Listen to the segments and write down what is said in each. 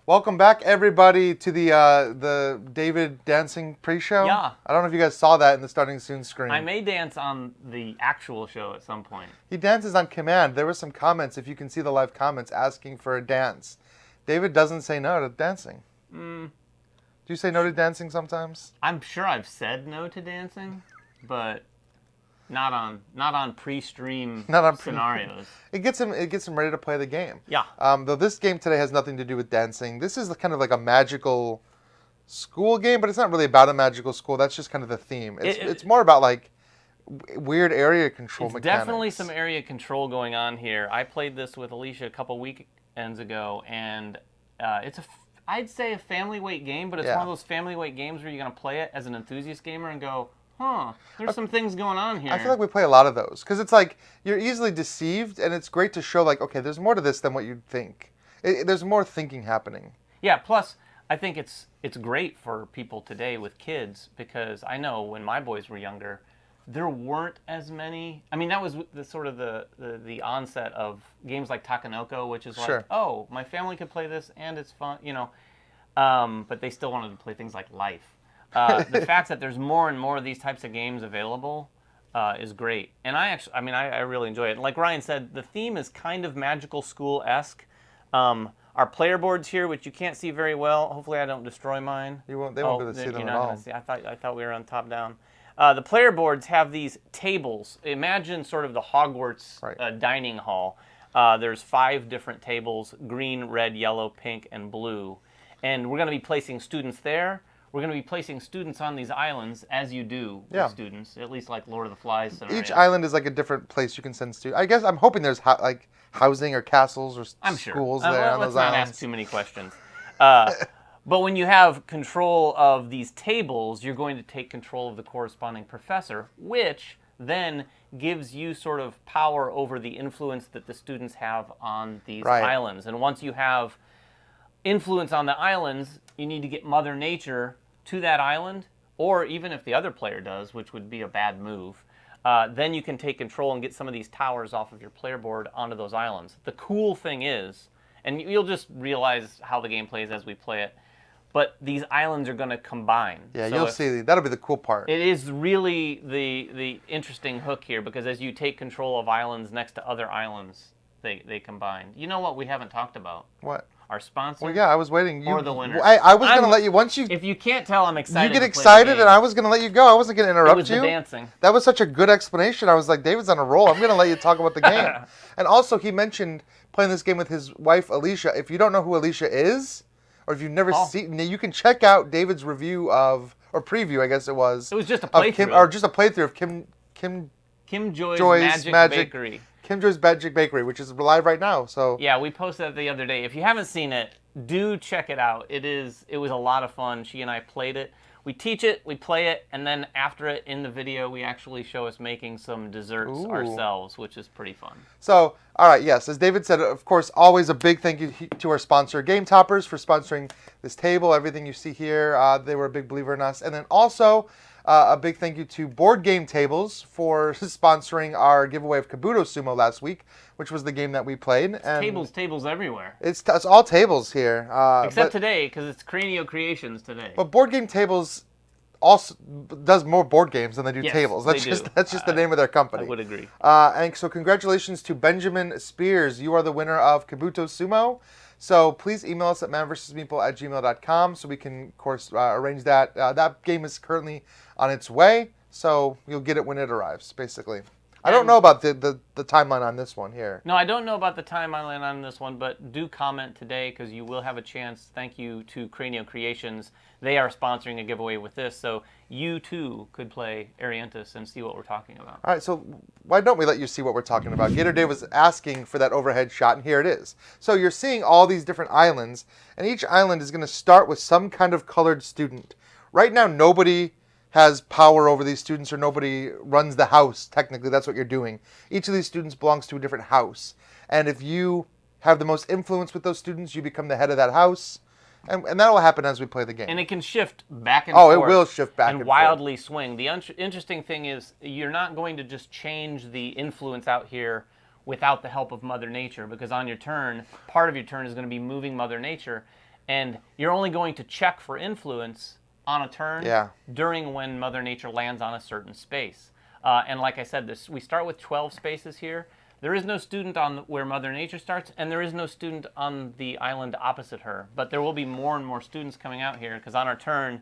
Welcome back, everybody, to the David dancing pre-show. Yeah. I don't know if you guys saw that in the starting soon screen. I may dance on the actual show at some point. He dances on command. There were some comments, if you can see the live comments, asking for a dance. David doesn't say no to dancing. Do you say no to dancing sometimes? I'm sure I've said no to dancing, but not on pre-stream scenarios. It gets him ready to play the game. Yeah. Though this game today has nothing to do with dancing. This is kind of like a magical school game, but it's not really about a magical school. That's just kind of the theme. It's more about like weird area control mechanics. Definitely some area control going on here. I played this with Alicia a couple weekends ago, and I'd say a family weight game, but it's one of those family weight games where you're going to play it as an enthusiast gamer and go, there's some things going on here. I feel like we play a lot of those because it's like you're easily deceived, and it's great to show like, okay, there's more to this than what you'd think. There's more thinking happening. Yeah, plus I think it's great for people today with kids because I know when my boys were younger, there weren't as many. I mean, that was the sort of the onset of games like Takenoko, which is like, oh, my family could play this and it's fun, but they still wanted to play things like Life. The fact that there's more and more of these types of games available is great. And I really enjoy it. And like Ryan said, the theme is kind of magical school-esque. Our player boards here, which you can't see very well. Hopefully I don't destroy mine. They won't be able to see them at all. I thought we were on top-down. The player boards have these tables. Imagine sort of the Hogwarts dining hall. There's 5 different tables, green, red, yellow, pink, and blue. And we're going to be placing students there. We're going to be placing students on these islands, as you do with students, at least like Lord of the Flies scenario. Each island is like a different place you can send students. I guess I'm hoping there's like housing or castles or schools there on those islands. Let's not ask too many questions. But when you have control of these tables, you're going to take control of the corresponding professor, which then gives you sort of power over the influence that the students have on these islands. And once you have influence on the islands, you need to get Mother Nature to that island, or even if the other player does, which would be a bad move, then you can take control and get some of these towers off of your player board onto those islands. The cool thing is, and you'll just realize how the game plays as we play it, but these islands are going to combine. Yeah, so you'll see. That'll be the cool part. It is really the interesting hook here, because as you take control of islands next to other islands, they combine. You know what we haven't talked about? What? Our sponsor? Well, yeah, I was waiting. Or the winner. I was going to let you, once you... If you can't tell, I'm excited. You get excited, and I was going to let you go. I wasn't going to interrupt you. It was the dancing. That was such a good explanation. I was like, David's on a roll. I'm going to let you talk about the game. And also, he mentioned playing this game with his wife, Alicia. If you don't know who Alicia is, or if you've never seen... You can check out David's review of... Or preview, I guess it was. It was just a playthrough. Or just a playthrough of Kim Joy's Magic Bakery. Kim Joy's Magic Bakery, which is live right now. So yeah, we posted that the other day. If you haven't seen it, do check it out. It was a lot of fun. She and I played it. We teach it, we play it, and then after it in the video, we actually show us making some desserts ourselves, which is pretty fun. So, all right, yes, as David said, of course, always a big thank you to our sponsor, Game Toppers, for sponsoring this table. Everything you see here, they were a big believer in us. And then also, a big thank you to Board Game Tables for sponsoring our giveaway of Kabuto Sumo last week, which was the game that we played. And tables everywhere. It's all tables here. Except today, because it's Cranio Creations today. But Board Game Tables also does more board games than they do tables. That's just the name of their company. I would agree. And so congratulations to Benjamin Spears. You are the winner of Kabuto Sumo. So please email us at manvsmeeple@gmail.com so we can, of course, arrange that. That game is currently on its way, so you'll get it when it arrives, basically. I don't know about the timeline on this one here. No, I don't know about the timeline on this one, but do comment today because you will have a chance. Thank you to Cranio Creations. They are sponsoring a giveaway with this, so you too could play Eriantys and see what we're talking about. All right, so why don't we let you see what we're talking about? Gator Dave was asking for that overhead shot, and here it is. So you're seeing all these different islands, and each island is going to start with some kind of colored student. Right now, nobody has power over these students, or nobody runs the house. Technically, that's what you're doing. Each of these students belongs to a different house. And if you have the most influence with those students, you become the head of that house. And that will happen as we play the game. And it can shift back and forth. Oh, it will shift back and forth. And wildly swing. The interesting thing is you're not going to just change the influence out here without the help of Mother Nature, because on your turn, part of your turn is going to be moving Mother Nature. And you're only going to check for influence on a turn Yeah. during when Mother Nature lands on a certain space. And like I said, we start with 12 spaces here. There is no student on where Mother Nature starts, and there is no student on the island opposite her. But there will be more and more students coming out here, because on our turn,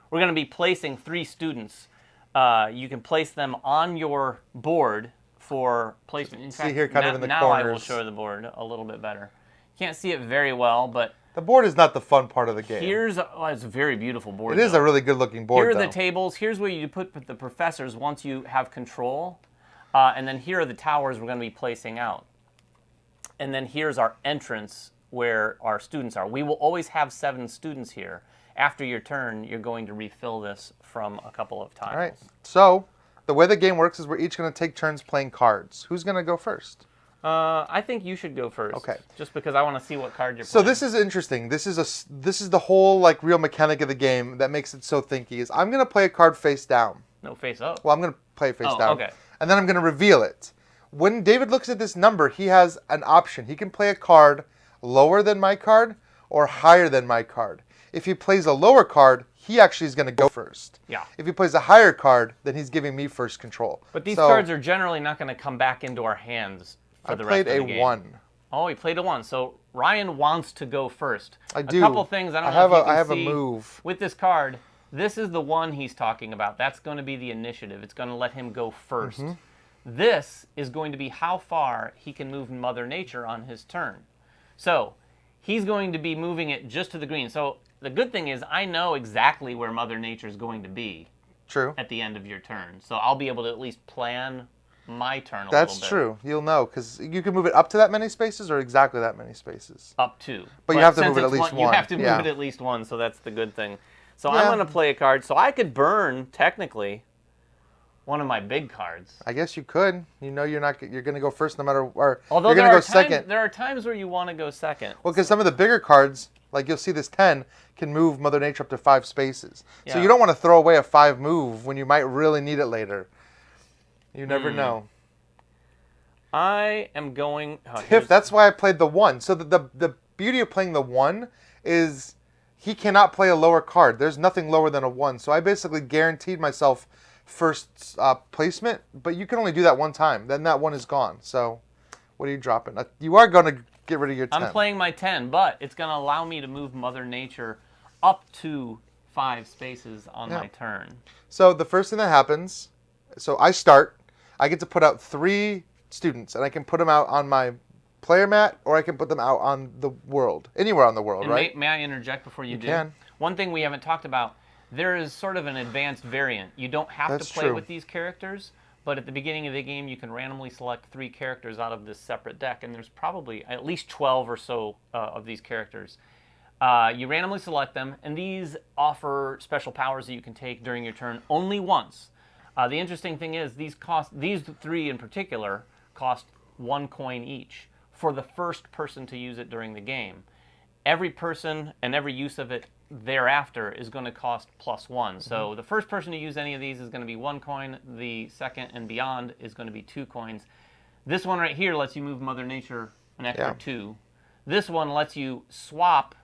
we're going to be placing 3 students. You can place them on your board for placement. In fact, here kind of in the now corners. I will show the board a little bit better. Can't see it very well, but The board is not the fun part of the game. it's a very beautiful board. It is a really good looking board, Here are though. the tables. Here's where you put the professors once you have control. And then here are the towers we're going to be placing out. And then here's our entrance where our students are. We will always have 7 students here. After your turn, you're going to refill this from a couple of tiles. All right. So the way the game works is we're each going to take turns playing cards. Who's going to go first? I think you should go first. Okay. Just because I want to see what card you're So playing. this is interesting. This is the whole like real mechanic of the game that makes it so thinky. Is I'm going to play a card face down. No, face up. Well, I'm going to play it face down. Okay. And then I'm going to reveal it. When David looks at this number, he has an option. He can play a card lower than my card or higher than my card. If he plays a lower card, he actually is going to go first. Yeah. If he plays a higher card, then he's giving me first control. But these cards are generally not going to come back into our hands for the rest of the game. I played a 1. Oh, he played a 1. So Ryan wants to go first. I do. A couple things I don't know if you can I have see a move. with this card. This is the 1 he's talking about. That's going to be the initiative. It's going to let him go first. Mm-hmm. This is going to be how far he can move Mother Nature on his turn. So he's going to be moving it just to the green. So the good thing is I know exactly where Mother Nature is going to be. True. At the end of your turn. So I'll be able to at least plan my turn a little bit. That's true. You'll know, because you can move it up to that many spaces or exactly that many spaces. Up to. But you have to since move it at it's least You one. have to move Yeah. it at least 1, so that's the good thing. So Yeah. I'm going to play a card. So I could burn, technically, one of my big cards. I guess you could. You know you're going to go first no matter, or Although you're going to go second. there are times where you want to go second. Well, because some of the bigger cards, like you'll see this 10, can move Mother Nature up to 5 spaces. So Yeah. you don't want to throw away a 5 move when you might really need it later. You never know. I am going... Tiff, that's why I played the 1. So the beauty of playing the 1 is he cannot play a lower card. There's nothing lower than a 1. So I basically guaranteed myself first placement, but you can only do that one time. Then that 1 is gone. So what are you dropping? You are going to get rid of your 10. I'm playing my 10, but it's going to allow me to move Mother Nature up to 5 spaces on my turn. So the first thing that happens, so I start. I get to put out 3 students, and I can put them out on my player mat, or I can put them out on the world, anywhere on the world, And right? may I interject before you do? can. One thing we haven't talked about, there is sort of an advanced variant. You don't have That's to play true. with these characters, but at the beginning of the game, you can randomly select 3 characters out of this separate deck, and there's probably at least 12 or so of these characters. You randomly select them, and these offer special powers that you can take during your turn only once. The interesting thing is these 3 in particular cost 1 coin each for the first person to use it during the game. Every person and every use of it thereafter is going to cost +1. So the first person to use any of these is going to be 1 coin. The second and beyond is going to be 2 coins. This one right here lets you move Mother Nature an extra 2. This one lets you swap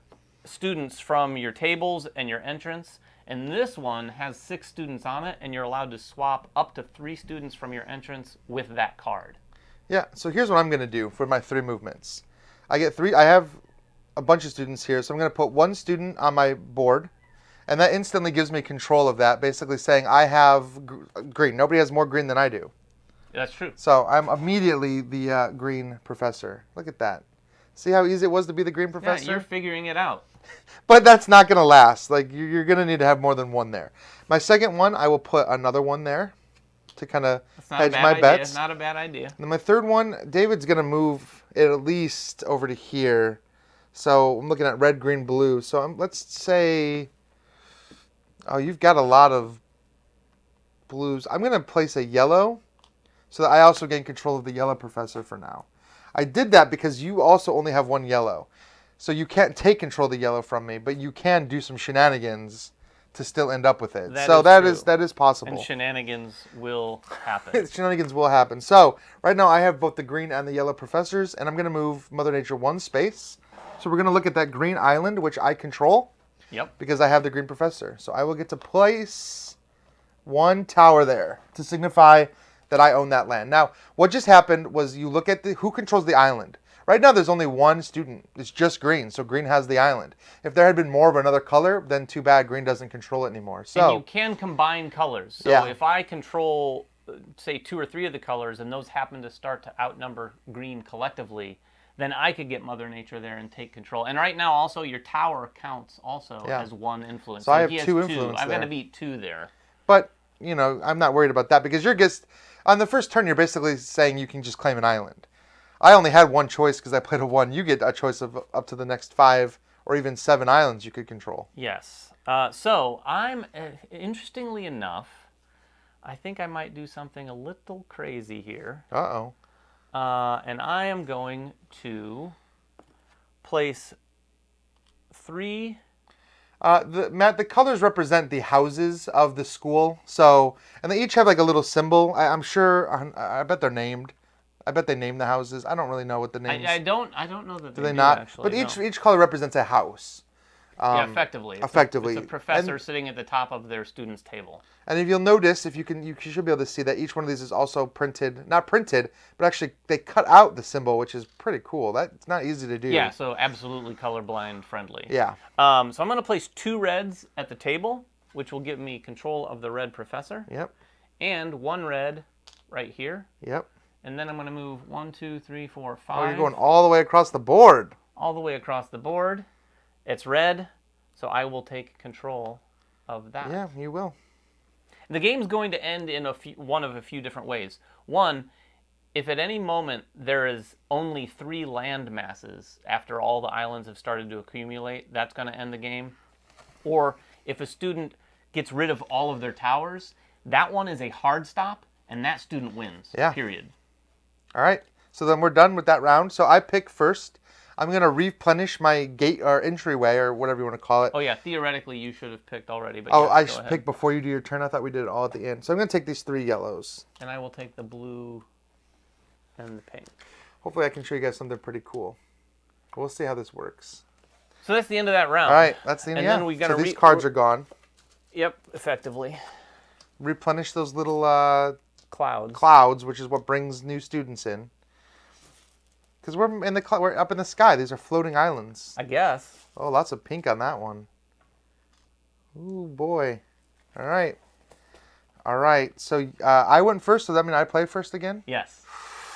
students from your tables and your entrance. And this one has 6 students on it, and you're allowed to swap up to 3 students from your entrance with that card. Yeah, so here's what I'm going to do for my 3 movements. I have a bunch of students here, so I'm going to put 1 student on my board, and that instantly gives me control of that, basically saying I have green. Nobody has more green than I do. That's true. So I'm immediately the green professor. Look at that. See how easy it was to be the green professor? Yeah, you're figuring it out. But that's not going to last. Like, you're going to need to have more than 1 there. My second one, I will put another 1 there to kind of hedge my bets. It's not a bad idea. And then my third one, David's going to move it at least over to here. So I'm looking at red, green, blue. So let's say, oh, you've got a lot of blues. I'm going to place a yellow so that I also gain control of the yellow professor for now. I did that because you also only have 1 yellow. So you can't take control of the yellow from me, but you can do some shenanigans to still end up with it. That is possible. And shenanigans will happen. Shenanigans will happen. So right now I have both the green and the yellow professors, and I'm going to move Mother Nature 1 space. So we're going to look at that green island, which I control. Yep. Because I have the green professor. So I will get to place 1 tower there to signify that I own that land. Now, what just happened was you look at who controls the island. Right now, there's only 1 student. It's just green, so green has the island. If there had been more of another color, then too bad, green doesn't control it anymore. So and you can combine colors. So if I control, say, 2 or 3 of the colors, and those happen to start to outnumber green collectively, then I could get Mother Nature there and take control. And right now, also, your tower counts also as 1 influence. So I have he has 2 influence I've there. got to beat 2 there. But, you know, I'm not worried about that because you're just, on the first turn, you're basically saying you can just claim an island. I only had 1 choice because I played a 1. You get a choice of up to the next 5 or even 7 islands you could control. Yes. So I'm, interestingly enough, I think I might do something a little crazy here. Uh-oh. And I am going to place 3. Matt, the colors represent the houses of the school. So, and they each have like a little symbol. I'm sure, I bet they're named. I bet they name the houses. I don't really know what the names. I don't know that do they not? Actually, but each color represents a house. Yeah, effectively. Effectively, it's a professor sitting at the top of their student's table. And if you'll notice, you should be able to see that each one of these is also printed, not printed, but actually they cut out the symbol, which is pretty cool. That's not easy to do. Yeah, so absolutely colorblind friendly. Yeah. So I'm going to place 2 reds at the table, which will give me control of the red professor. Yep. And 1 red right here. Yep. And then I'm going to move 1, 2, 3, 4, 5. Oh, you're going all the way across the board. All the way across the board. It's red, so I will take control of that. Yeah, you will. The game's going to end in one of a few different ways. One, if at any moment there is only 3 land masses after all the islands have started to accumulate, that's going to end the game. Or if a student gets rid of all of their towers, that one is a hard stop, and that student wins, period. All right, so then we're done with that round. So I pick first. I'm going to replenish my gate or entryway or whatever you want to call it. Oh, yeah, theoretically you should have picked already. But oh, yes, I should pick before you do your turn? I thought we did it all at the end. So I'm going to take these 3 yellows. And I will take the blue and the pink. Hopefully I can show you guys something pretty cool. We'll see how this works. So that's the end of that round. All right, that's the end. And then we got so these cards are gone. Yep, effectively. Replenish those little clouds, which is what brings new students in. Because we're up in the sky. These are floating islands. I guess. Oh, lots of pink on that one. Ooh, boy. All right. All right. So I went first, so that means I play first again? Yes.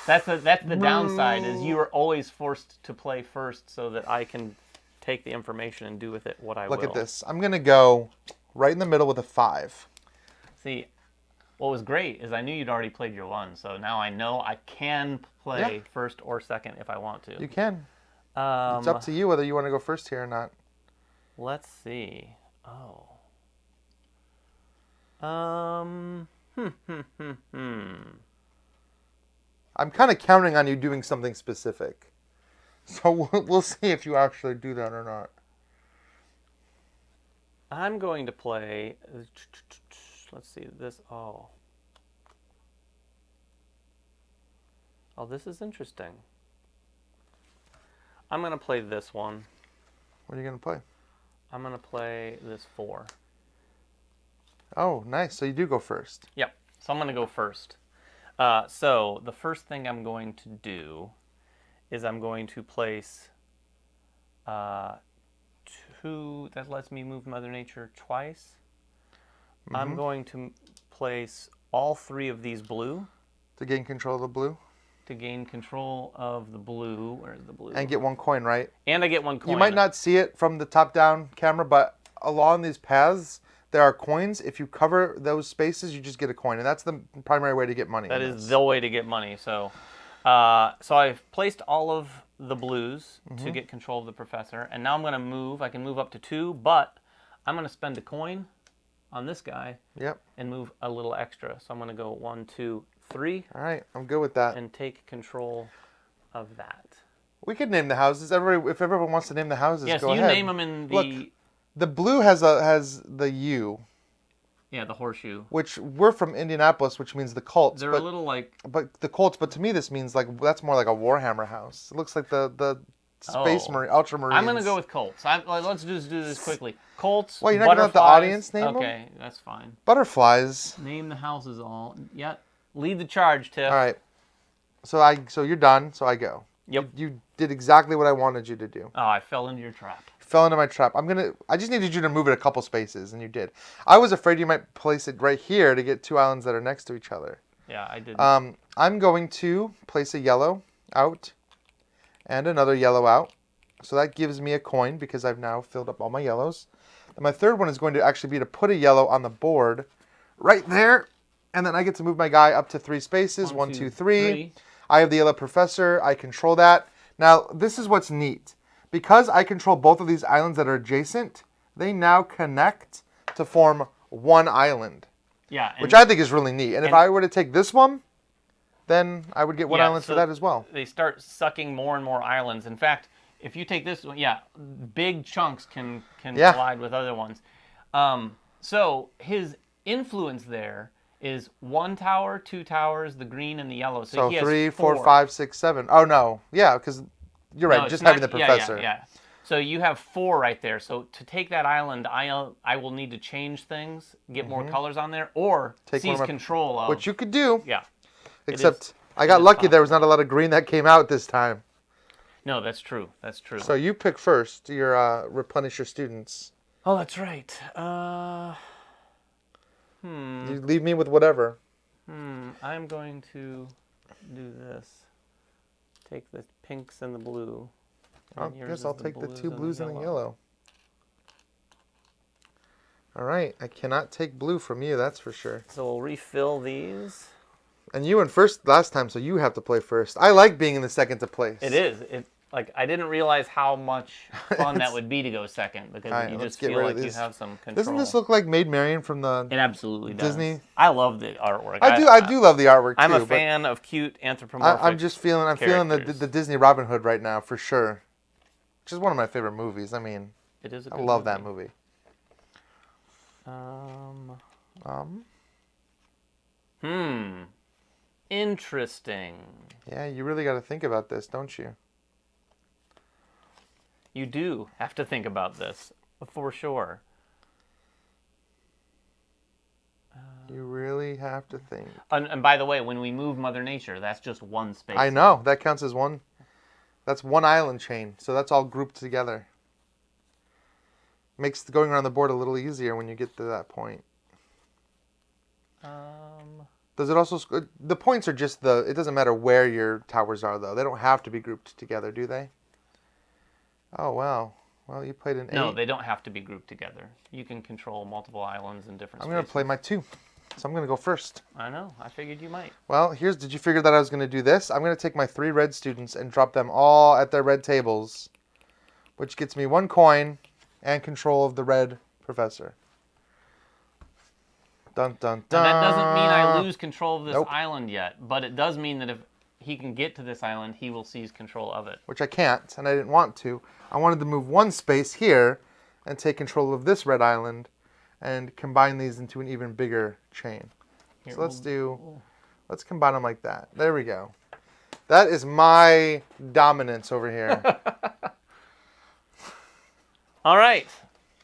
That's the downside, is you are always forced to play first so that I can take the information and do with it what I will. Look at this. I'm going to go right in the middle with a 5. See, what was great is I knew you'd already played your 1, so now I know I can play first or second if I want to. You can. It's up to you whether you want to go first here or not. Let's see. Oh. I'm kind of counting on you doing something specific. So we'll see if you actually do that or not. I'm going to play... Let's see, this... Oh, this is interesting. I'm going to play this one. What are you going to play? I'm going to play this 4. Oh, nice. So you do go first. Yep. So I'm going to go first. So the first thing I'm going to do is I'm going to place 2... That lets me move Mother Nature twice. Mm-hmm. I'm going to place all 3 of these blue. To gain control of the blue? To gain control of the blue. Where's the blue? And get 1 coin, right? And I get 1 coin. You might not see it from the top-down camera, but along these paths, there are coins. If you cover those spaces, you just get a coin. And that's the primary way to get money. That is the way to get money. So I've placed all of the blues to get control of the professor. And now I'm going to move. I can move up to 2, but I'm going to spend a coin on this guy. Yep. And move a little extra. So I'm going to go 1, 2, 3. All right, I'm good with that. And take control of that. We could name the houses. If everyone wants to name the houses, yes, go ahead. Yes, you name them in the... Look, the blue has the U. Yeah, the horseshoe. Which we're from Indianapolis, which means the Colts. They're a little like... But the Colts, but to me this means like that's more like a Warhammer house. It looks like the space marine, ultramarines. I'm gonna go with Colts. Let's just do this quickly. Colts. Well, you're not gonna let the audience name them? Okay, that's fine. Butterflies. Name the houses all. Yep. Lead the charge, Tiff. All right. So you're done. So I go. Yep. You did exactly what I wanted you to do. Oh, I fell into your trap. Fell into my trap. I just needed you to move it a couple spaces, and you did. I was afraid you might place it right here to get two islands that are next to each other. Yeah, I did. I'm going to place a yellow out and another yellow out. So that gives me a coin because I've now filled up all my yellows. And my third one is going to actually be to put a yellow on the board right there. And then I get to move my guy up to 3 spaces. 1, 2, 3. I have the yellow professor. I control that. Now, this is what's neat. Because I control both of these islands that are adjacent, they now connect to form one island. Yeah. Which I think is really neat. And if I were to take this one, then I would get one island for that as well. They start sucking more and more islands. In fact, if you take this one, big chunks can collide with other ones. So his influence there is 1 tower, 2 towers, the green and the yellow. So he has 3, 4, 5, 6, 7. Oh, no. Yeah, because you're right. Just having the professor. Yeah. So you have 4 right there. So to take that island, I will need to change things, get more colors on there, or seize control of. Which you could do. Yeah. Except I got lucky. There was not a lot of green that came out this time. No, that's true. That's true. So you pick first. Your replenish your students. Oh, that's right. You leave me with whatever. I'm going to do this. Take the pinks and the blue. I guess I'll take the 2 blues and the yellow. All right. I cannot take blue from you, that's for sure. So we'll refill these. And you went first last time, so you have to play first. I like being in the second to place. It is. I didn't realize how much fun that would be to go second because you just feel like you have some control. Doesn't this look like Maid Marian from the It absolutely does. Disney? I love the artwork. I do love the artwork too. I'm a fan of cute anthropomorphic I'm feeling the Disney Robin Hood right now for sure. Which is one of my favorite movies. I mean, it is. I love that movie. Interesting. Yeah, you really got to think about this, don't you? You do have to think about this, for sure. You really have to think. And by the way, when we move Mother Nature, that's just 1 space. I know. That counts as one. That's 1 island chain. So that's all grouped together. Makes going around the board a little easier when you get to that point. Does it also... The points are just the... It doesn't matter where your towers are, though. They don't have to be grouped together, do they? Oh, wow. Well, you played an 8. No, they don't have to be grouped together. You can control multiple islands in different I'm going to play my 2. So I'm going to go first. I know. I figured you might. Well, did you figure that I was going to do this? I'm going to take my 3 red students and drop them all at their red tables, which gets me 1 coin and control of the red professor. Dun, dun, dun. Now, that doesn't mean I lose control of this island yet, but it does mean that if he can get to this island, he will seize control of it. Which I can't, and I didn't want to. I wanted to move 1 space here and take control of this red island and combine these into an even bigger chain. Here, so let's combine them like that. There we go. That is my dominance over here. All right.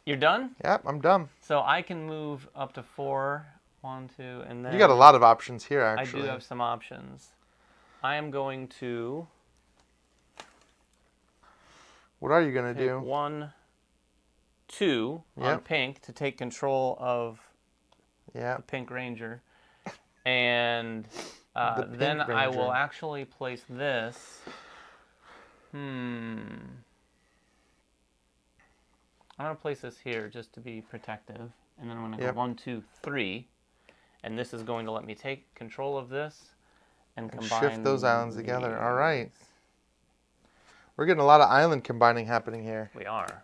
You're done? Yep, I'm done. So I can move up to 4. 1, 2, and then... You got a lot of options here, actually. I do have some options. I am going to... What are you going to do? 1, 2 on pink to take control of the Pink Ranger. And then I will actually place this. I'm going to place this here just to be protective. And then I'm going to go 1, 2, 3. And this is going to let me take control of this and combine. Shift those islands together. All right. We're getting a lot of island combining happening here. We are.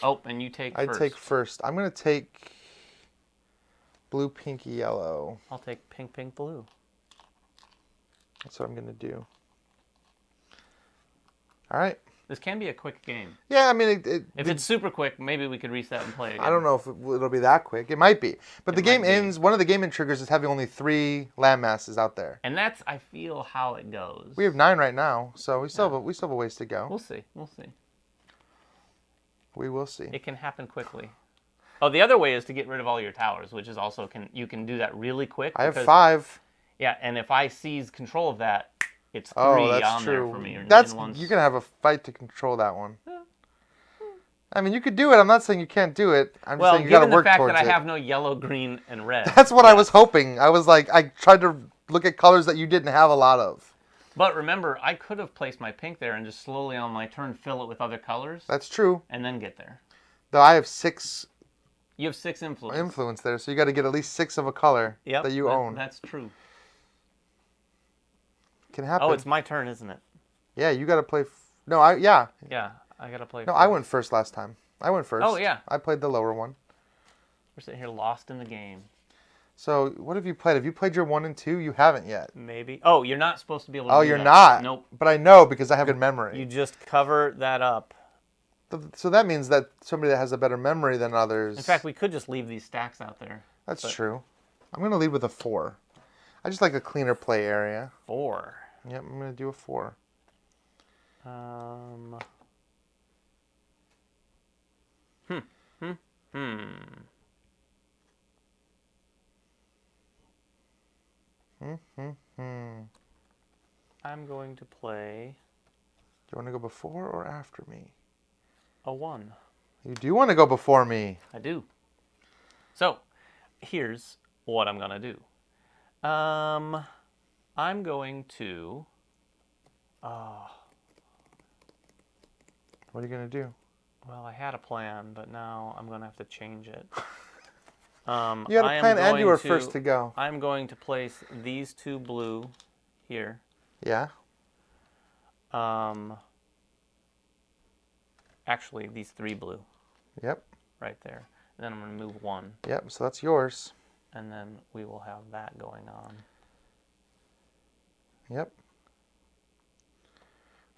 Oh, and you take first. I take first. I'm going to take blue, pink, yellow. I'll take pink, pink, blue. That's what I'm going to do. All right. This can be a quick game. Yeah, I mean, If it's super quick, maybe we could reset and play again. I don't know if it'll be that quick. It might be. But the game ends, one of the gaming triggers is having only 3 land masses out there. And that's, I feel, how it goes. We have 9 right now, so we still have a ways to go. We'll see. We'll see. We will see. It can happen quickly. Oh, the other way is to get rid of all your towers, which is also, you can do that really quick. I have 5. Yeah, and if I seize control of that, it's 3 on there for me. You're going to have a fight to control that one. I mean, you could do it. I'm not saying you can't do it. I'm just saying you got to work towards it. Given the fact that I have no yellow, green, and red. That's what I was hoping. I was like, I tried to look at colors that you didn't have a lot of. But remember, I could have placed my pink there and just slowly on my turn fill it with other colors. That's true. And then get there. Though I have 6... You have 6 influence. Influence there, so you got to get at least 6 of a color that you own. That's true. Can happen. Oh, it's my turn, isn't it? Yeah, you got to play... Yeah, I got to play. No, I went first last time. I went first. Oh, yeah. I played the lower one. We're sitting here lost in the game. So, what have you played? Have you played your 1 and 2? You haven't yet. Maybe. Oh, you're not supposed to be able to do you're that. not? Nope. But I know because I have good memory. You just cover that up. So that means that somebody that has a better memory than others... In fact, we could just leave these stacks out there. That's true. I'm going to lead with a 4. I just like a cleaner play area. 4. Yep, I'm going to do a 4. I'm going to play... Do you want to go before or after me? A 1. You do want to go before me. I do. So, here's what I'm going to do. I'm going to... What are you going to do? Well, I had a plan, but now I'm going to have to change it. You had a plan and you were first to go. I'm going to place these 2 blue here. Yeah? Actually, these 3 blue. Yep. Right there. And then I'm going to move 1. Yep, so that's yours. And then we will have that going on. Yep.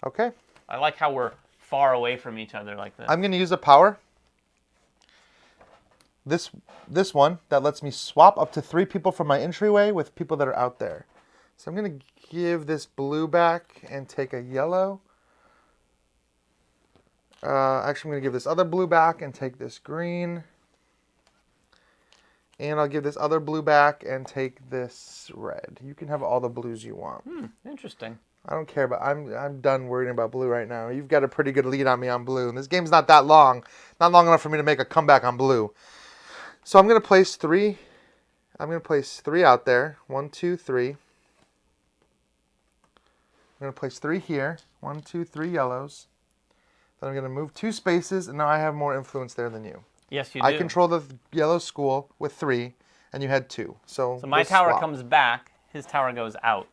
Okay. I like how we're far away from each other like this. I'm going to use a power. This one that lets me swap up to 3 people from my entryway with people that are out there. So I'm going to give this blue back and take a yellow. Actually, I'm going to give this other blue back and take this green. And I'll give this other blue back and take this red. You can have all the blues you want. Interesting. I don't care, but I'm done worrying about blue right now. You've got a pretty good lead on me on blue. And this game's not that long. Not long enough for me to make a comeback on blue. So I'm going to place 3. I'm going to place 3 out there. 1, 2, 3. I'm going to place 3 here. 1, 2, 3 yellows. Then I'm going to move 2 spaces, and now I have more influence there than you. Yes, you do. I control the yellow school with 3, and you had 2. So my tower comes back. His tower goes out.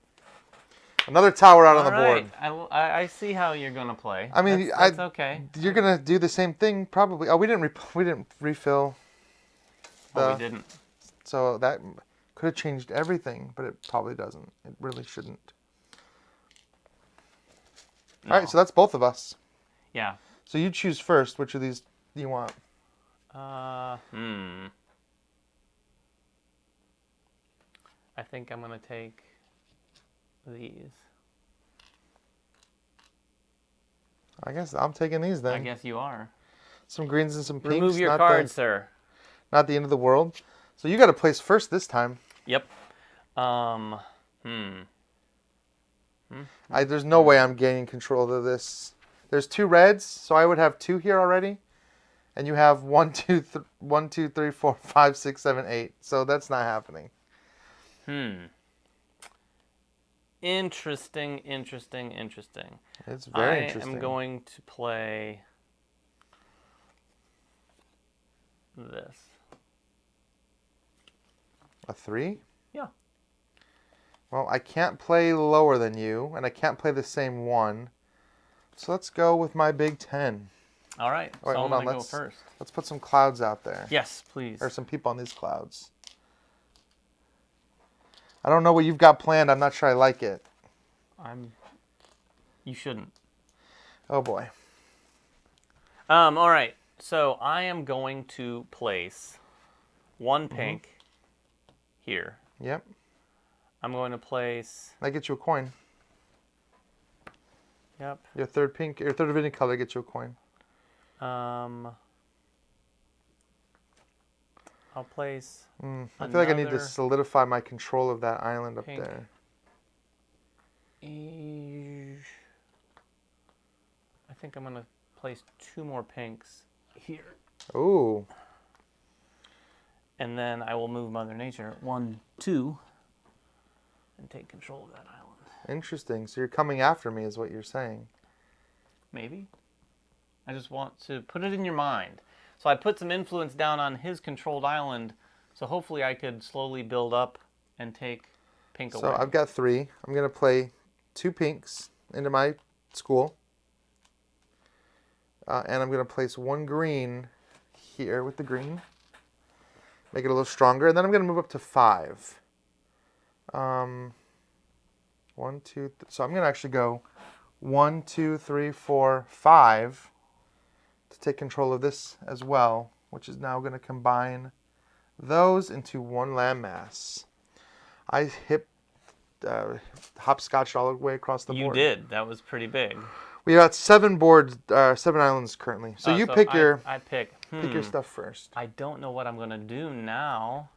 Another tower out on the board. I see how you're going to play. I mean, that's okay. You're going to do the same thing probably. Oh, we didn't refill. We didn't. So that could have changed everything, but it probably doesn't. It really shouldn't. No. All right, so that's both of us. Yeah. So you choose first. Which of these do you want? I think I'm going to take these. I guess I'm taking these then. I guess you are. Some greens and some pinks. Remove your cards, sir. Not the end of the world. So you got to place first this time. Yep. There's no way I'm gaining control of this. There's 2 reds, so I would have 2 here already. And you have 1, 2, 3, 4, 5, 6, 7, 8. So that's not happening. Interesting. It's very interesting. I am going to play this. A 3? Yeah. Well, I can't play lower than you, and I can't play the same one. So let's go with my big 10. All right. Wait, so hold I'm going on. to go first. Let's put some clouds out there. Yes, please. Or some people on these clouds. I don't know what you've got planned. I'm not sure I like it. You shouldn't. Oh, boy. All right. So I am going to place one pink here. Yep. I'm going to place. That gets you a coin. Yep. Your third pink, your third of any color gets you a coin. I'll place. I feel like I need to solidify my control of that island up pink. there. I think I'm going to place 2 more pinks here. Ooh. And then I will move Mother Nature 1, 2, and take control of that island. Interesting. So you're coming after me is what you're saying. Maybe. I just want to put it in your mind. So I put some influence down on his controlled island, so hopefully I could slowly build up and take pink away. So I've got 3. I'm going to play 2 pinks into my school. And I'm going to place 1 green here with the green. Make it a little stronger. And then I'm going to move up to 5. 1, 2, so I'm going to actually go 1, 2, 3, 4, 5 to take control of this as well, which is now going to combine those into 1 landmass. I hopscotched all the way across the board. You did. That was pretty big. We got 7 boards, 7 islands currently. So you pick your pick your stuff first. I don't know what I'm gonna do now.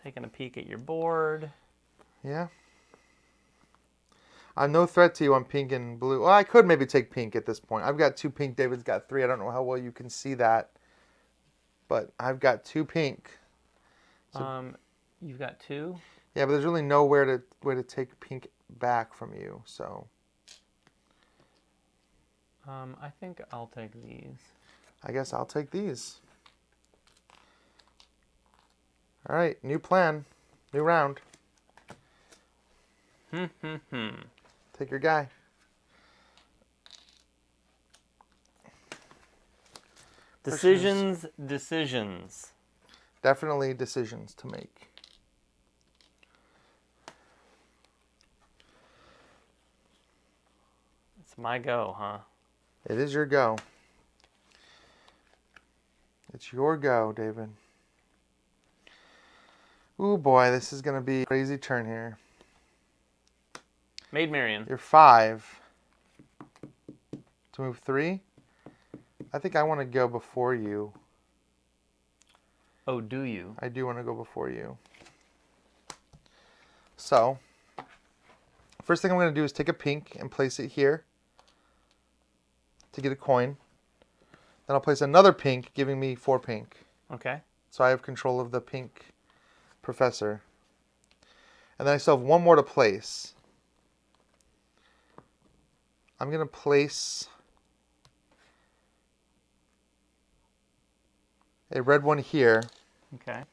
Taking a peek at your board. Yeah. I'm no threat to you on pink and blue. Well, I could maybe take pink at this point. I've got 2 pink. David's got 3. I don't know how well you can see that, but I've got 2 pink. So, you've got 2. Yeah, but there's really nowhere to take pink back from you. So. I think I'll take these. I guess I'll take these. All right, new plan, new round. Take your guy. Decisions. Definitely decisions to make. It's my go, huh? It is your go. It's your go, David. Ooh, boy, this is going to be a crazy turn here. Maid Marian. You're 5. To move 3? I think I want to go before you. Oh, do you? I do want to go before you. So, first thing I'm going to do is take a pink and place it here to get a coin. Then I'll place another pink, giving me 4 pink. Okay. So I have control of the pink professor. And then I still have 1 more to place. I'm going to place a red one here. Okay.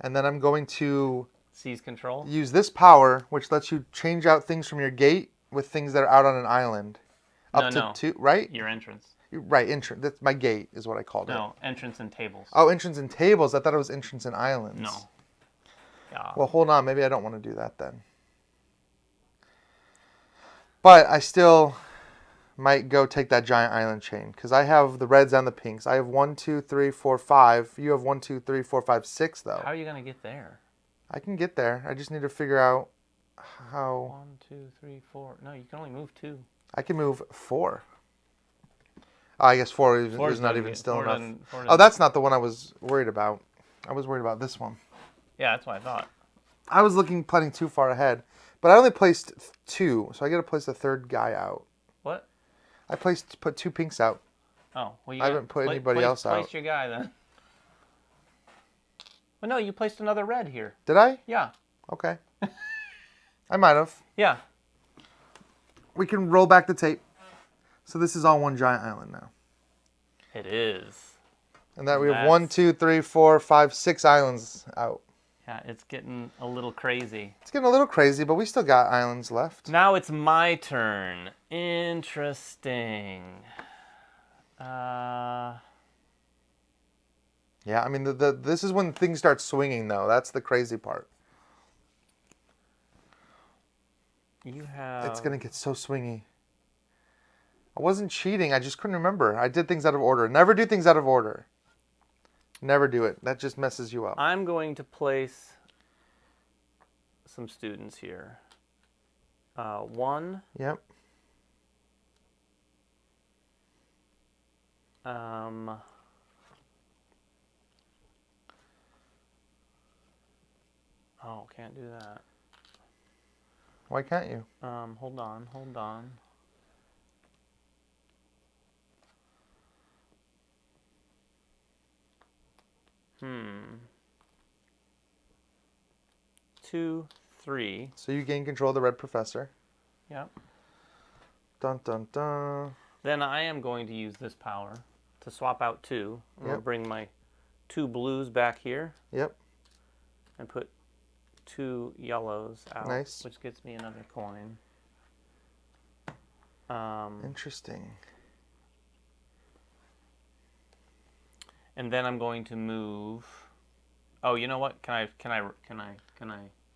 And then I'm going to seize control. Use this power, which lets you change out things from your gate with things that are out on an island. Up to 2, right? Your entrance. Right, entrance. That's my gate is what I called it. No, entrance and tables. Oh, entrance and tables. I thought it was entrance and islands. No. Yeah. Well, hold on. Maybe I don't want to do that then. But I still might go take that giant island chain because I have the reds and the pinks. I have 1, 2, 3, 4, 5. You have 1, 2, 3, 4, 5, 6 though. How are you going to get there? I can get there. I just need to figure out how. 1, 2, 3, 4. No, you can only move 2. I can move 4. Oh, I guess 4 is not even still enough. Oh, that's not the one I was worried about. I was worried about this one. Yeah, that's what I thought. I was planning too far ahead. But I only placed 2, so I got to place the 3rd guy out. What? I put 2 pinks out. Oh, well, I haven't put anybody else out. Place your guy then. Well, no, you placed another red here. Did I? Yeah. Okay. I might have. Yeah. We can roll back the tape. So this is all one giant island now. It is. And that we have 1, 2, 3, 4, 5, 6 islands out. Yeah, it's getting a little crazy. It's getting a little crazy, but we still got islands left. Now it's my turn. Interesting. Yeah, I mean, this is when things start swinging, though. That's the crazy part. You have... It's going to get so swingy. I wasn't cheating. I just couldn't remember. I did things out of order. Never do things out of order. Never do it. That just messes you up. I'm going to place some students here. 1. Yep. Oh, can't do that. Why can't you? Hold on. 2, 3. So you gain control of the red professor. Yep. Dun, dun, dun. Then I am going to use this power to swap out 2. I'm going to bring my 2 blues back here. Yep. And put 2 yellows out, nice. Which gets me another coin. Interesting. And then I'm going to move. Oh, you know what? Can I?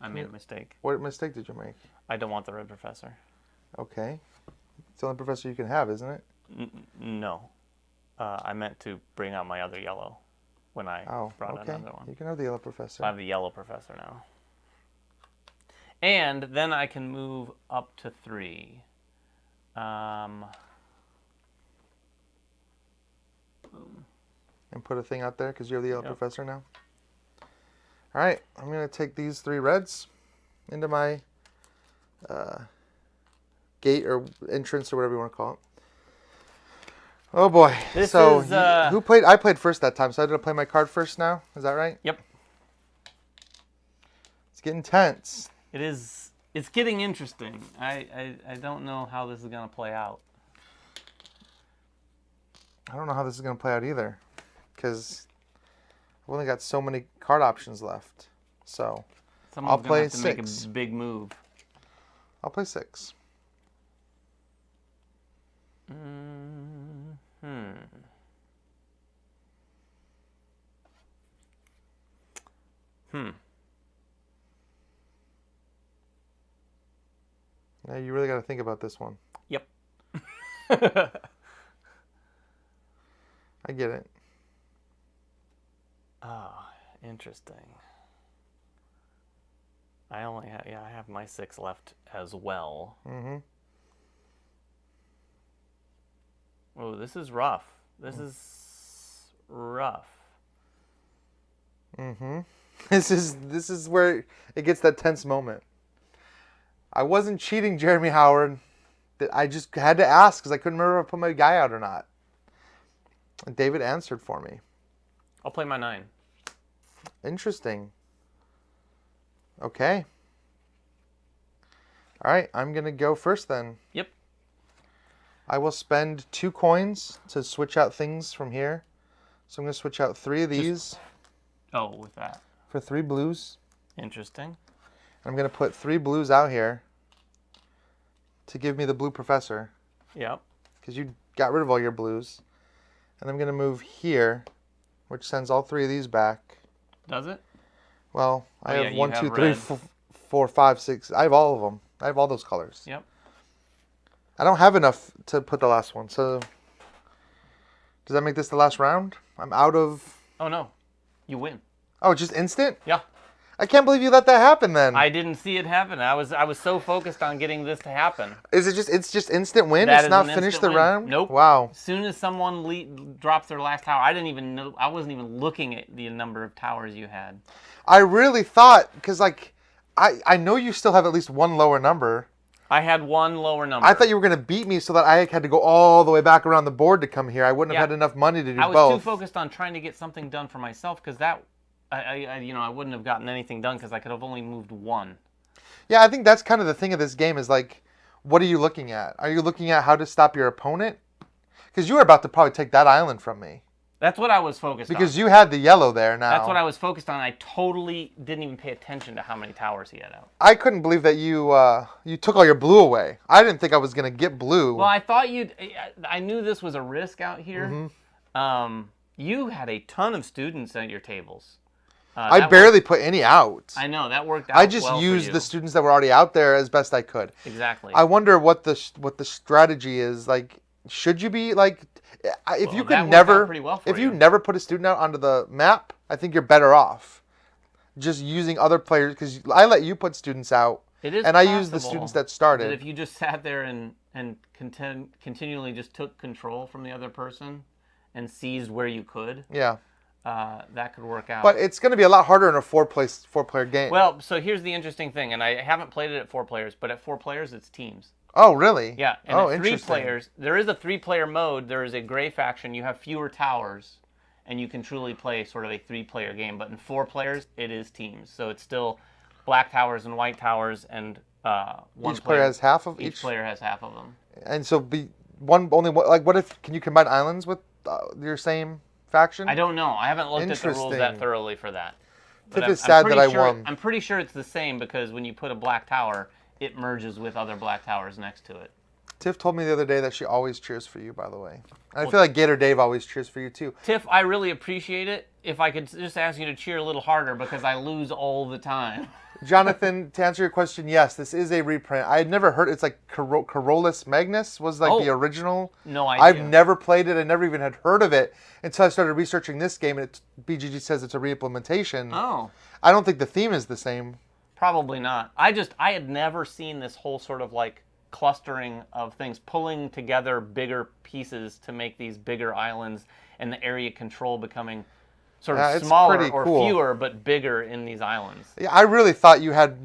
I made a mistake. What mistake did you make? I don't want the red professor. Okay. It's the only professor you can have, isn't it? No. I meant to bring out my other yellow when I brought out another one. You can have the yellow professor. I have the yellow professor now. And then I can move up to 3. Boom. And put a thing out there because you're the yellow professor now. All right, I'm going to take these 3 reds into my gate or entrance or whatever you want to call it. Oh boy. This so is, who played? I played first that time, so I had to play my card first now. Is that right? Yep. It's getting tense. It is. It's getting interesting. I don't know how this is going to play out. I don't know how this is going to play out either, because I've only got so many card options left. So Someone's I'll play have to 6. make a big move. I'll play 6. Now you really got to think about this one. Yep. I get it. Ah, interesting. I only have, I have my 6 left as well. Oh, this is rough. This is rough. This is where it gets that tense moment. I wasn't cheating, Jeremy Howard. I just had to ask because I couldn't remember if I put my guy out or not. And David answered for me. I'll play my 9. Interesting. Okay. All right, I'm going to go first then. Yep. I will spend 2 coins to switch out things from here. So I'm going to switch out 3 of these. With that. For 3 blues. Interesting. I'm going to put 3 blues out here to give me the blue professor. Yep. Because you got rid of all your blues. And I'm going to move here, which sends all 3 of these back. Does it? Well, I have 1, 2, 3, red. 4, 5, 6. I have all of them. I have all those colors. Yep. I don't have enough to put the last one. So does that make this the last round? I'm out of... Oh, no. You win. Oh, just instant? Yeah. I can't believe you let that happen then. I didn't see it happen. I was so focused on getting this to happen. Is it just, it's just instant win? That It's is not an finish instant the win. round? Nope. Wow. As soon as someone drops their last tower, I didn't even know. I wasn't even looking at the number of towers you had. I really thought, because like, I know you still have at least 1 lower number. I had 1 lower number. I thought you were going to beat me so that I had to go all the way back around the board to come here. I wouldn't have had enough money to do both. I was too focused on trying to get something done for myself because that, I wouldn't have gotten anything done because I could have only moved 1. Yeah, I think that's kind of the thing of this game is like, what are you looking at? Are you looking at how to stop your opponent? Because you were about to probably take that island from me. That's what I was focused on. Because you had the yellow there now. That's what I was focused on. I totally didn't even pay attention to how many towers he had out. I couldn't believe that you took all your blue away. I didn't think I was going to get blue. Well, I thought I knew this was a risk out here. You had a ton of students at your tables. I barely put any out. I know, that worked out. I just well used for you. the students that were already out there as best I could. Exactly. I wonder what the strategy is. Like, should you be like, if you could never, if you never put a student out onto the map, I think you're better off just using other players, because I let you put students out, and I used the students that started. But if you just sat there and continually just took control from the other person and seized where you could, yeah. That could work out. But it's going to be a lot harder in a four-player game. Well, so here's the interesting thing, and I haven't played it at 4 players, but at 4 players, it's teams. Oh, really? Yeah, and at 3 players, there is a 3-player mode. There is a gray faction. You have fewer towers, and you can truly play sort of a 3-player game. But in 4 players, it is teams. So it's still black towers and white towers, and each player has half of each player has half of them. And so what if, can you combine islands with your same faction? I don't know. I haven't looked at the rules that thoroughly for that. Tiff is sad that I won. I'm pretty sure it's the same, because when you put a black tower, it merges with other black towers next to it. Tiff told me the other day that she always cheers for you, by the way. And I feel like Gator Dave always cheers for you, too. Tiff, I really appreciate it. If I could just ask you to cheer a little harder, because I lose all the time. Jonathan, to answer your question, yes, this is a reprint. I had never heard, it's like Carolus Magnus was like the original. No idea. I've never played it. I never even had heard of it until I started researching this game, and BGG says it's a re-implementation. Oh. I don't think the theme is the same. Probably not. I had never seen this whole sort of like clustering of things, pulling together bigger pieces to make these bigger islands, and the area control becoming sort of smaller or fewer, but bigger in these islands. Yeah, I really thought you had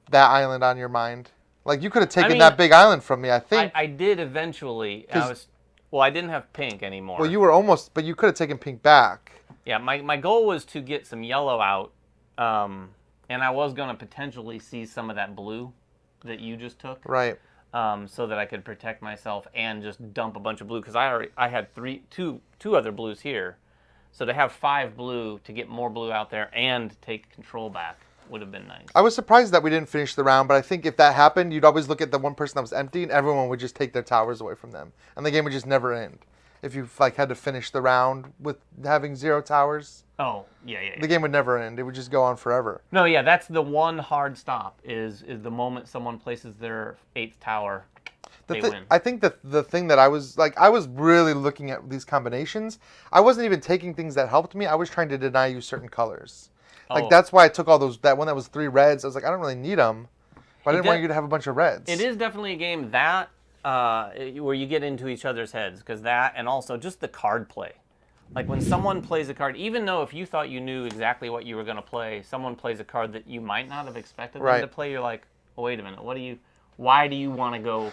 that island on your mind. Like, you could have taken that big island from me, I think. I did eventually. I didn't have pink anymore. Well, you were almost, but you could have taken pink back. Yeah, my goal was to get some yellow out, and I was going to potentially see some of that blue that you just took. Right. So that I could protect myself and just dump a bunch of blue, because I had two other blues here. So to have 5 blue, to get more blue out there and take control back would have been nice. I was surprised that we didn't finish the round, but I think if that happened, you'd always look at the one person that was empty, and everyone would just take their towers away from them, and the game would just never end. If you had to finish the round with having 0 towers. Oh, yeah. The game would never end. It would just go on forever. No, yeah, that's the one hard stop, is the moment someone places their 8th tower. They win. I think the thing that I was really looking at these combinations. I wasn't even taking things that helped me. I was trying to deny you certain colors. Like, that's why I took all those. That one that was 3 reds. I was like, I don't really need them. But I didn't want you to have a bunch of reds. It is definitely a game that where you get into each other's heads, because that, and also just the card play. Like, when someone plays a card, even though if you thought you knew exactly what you were going to play, someone plays a card that you might not have expected them to play. You're like, oh, wait a minute. Why do you want to go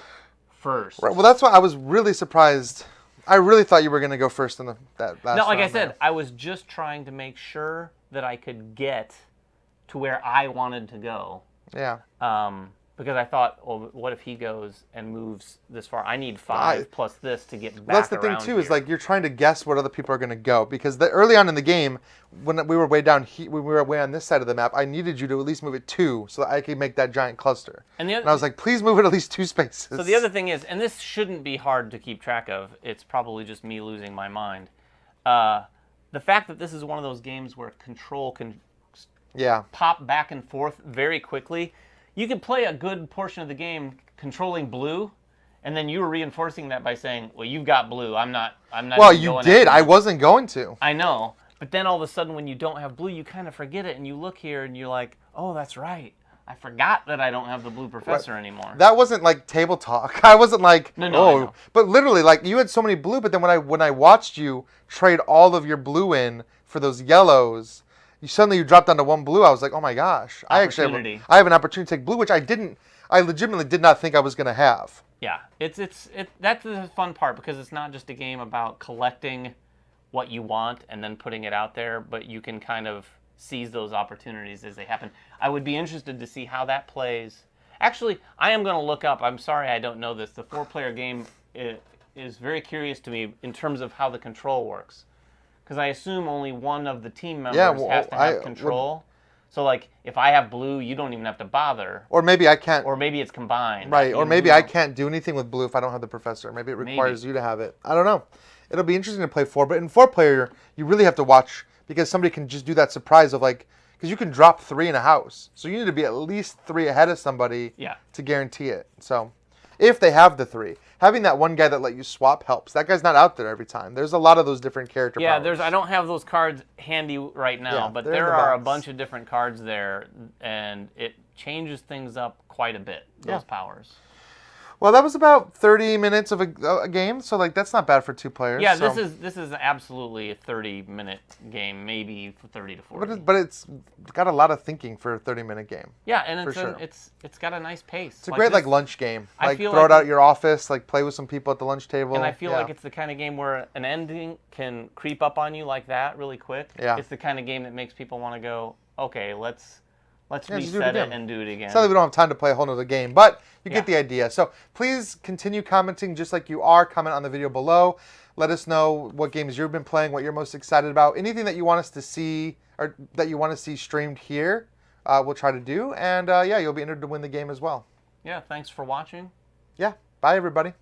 first? Right. Well, that's why I was really surprised. I really thought you were going to go first in that last round. No, like I said, I was just trying to make sure that I could get to where I wanted to go. Yeah. Because I thought, well, what if he goes and moves this far? I need 5 plus this to get back. That's the thing too, is like you're trying to guess what other people are going to go, because early on in the game, when we were way down when we were way on this side of the map, I needed you to at least move it 2 so that I could make that giant cluster. And I was like, please move it at least 2 spaces. So the other thing is, and this shouldn't be hard to keep track of. It's probably just me losing my mind. The fact that this is one of those games where control can pop back and forth very quickly. You could play a good portion of the game controlling blue, and then you were reinforcing that by saying, well, you've got blue. I'm not. Well, you did. I wasn't going to. I know. But then all of a sudden, when you don't have blue, you kind of forget it, and you look here, and you're like, oh, that's right. I forgot that I don't have the blue professor anymore. That wasn't like table talk. I wasn't like, no. But literally, like, you had so many blue, but then when I watched you trade all of your blue in for those yellows, suddenly you dropped down to 1 blue. I was like, oh my gosh. I have an opportunity to take blue, which I legitimately did not think I was going to have. Yeah, that's the fun part, because it's not just a game about collecting what you want and then putting it out there, but you can kind of seize those opportunities as they happen. I would be interested to see how that plays. Actually, I am going to look up. I'm sorry I don't know this. The 4-player game is very curious to me in terms of how the control works. Because I assume only one of the team members has to have control. So, like, if I have blue, you don't even have to bother. Or maybe I can't. Or maybe it's combined. Right, or maybe I can't do anything with blue if I don't have the professor. Maybe it requires you to have it. I don't know. It'll be interesting to play 4, but in 4-player, you really have to watch, because somebody can just do that surprise of like, because you can drop 3 in a house. So you need to be at least 3 ahead of somebody to guarantee it. So if they have the 3. Having that one guy that let you swap helps. That guy's not out there every time. There's a lot of those different character powers. I don't have those cards handy right now, but there are a bunch of different cards there, and it changes things up quite a bit, those powers. Well, that was about 30 minutes of a game, so like that's not bad for 2 players. Yeah, so. this is absolutely a 30-minute game, maybe 30 to 40. But it's got a lot of thinking for a 30-minute game. Yeah, and it's got a nice pace. It's a great like lunch game. Like feel throw like it out at your office, like play with some people at the lunch table. And I feel like it's the kind of game where an ending can creep up on you like that really quick. Yeah. It's the kind of game that makes people want to go, okay, let's reset it and do it again. Sadly, we don't have time to play a whole nother game, but you get the idea. So please continue commenting just like you are. Comment on the video below. Let us know what games you've been playing, what you're most excited about. Anything that you want us to see or that you want to see streamed here, we'll try to do. And yeah, you'll be entered to win the game as well. Yeah, thanks for watching. Yeah, bye everybody.